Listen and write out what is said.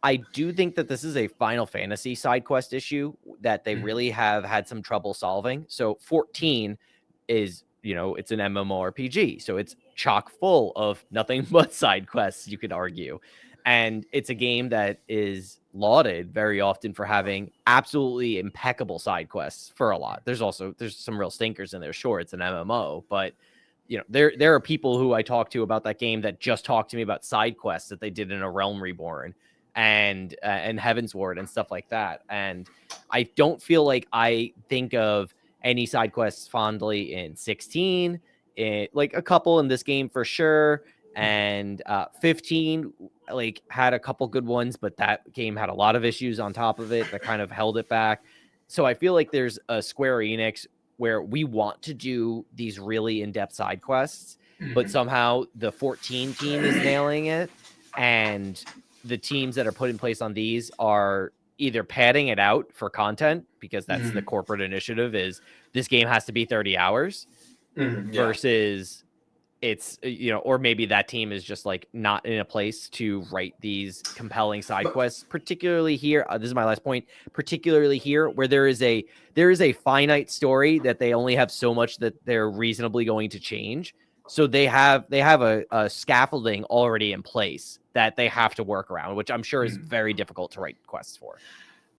I do think that this is a Final Fantasy side quest issue that they really have had some trouble solving. So 14 is, it's an MMORPG. So it's chock full of nothing but side quests, you could argue. And it's a game that is lauded very often for having absolutely impeccable side quests for a lot. There's some real stinkers in there. Sure, it's an MMO, but there are people who I talk to about that game that just talk to me about side quests that they did in A Realm Reborn and Heaven's Ward and stuff like that. And I don't feel like I think of any side quests fondly in 16, like a couple in this game for sure. And 15 like had a couple good ones, but that game had a lot of issues on top of it that kind of held it back. So I feel like there's a Square Enix where we want to do these really in-depth side quests, but somehow the 14 team is nailing it, and the teams that are put in place on these are either padding it out for content because that's the corporate initiative, is this game has to be 30 hours versus it's, or maybe that team is just like not in a place to write these compelling side quests, particularly here. This is my last point, particularly here where there is a finite story that they only have so much that they're reasonably going to change. So they have a scaffolding already in place that they have to work around, which I'm sure is very difficult to write quests for.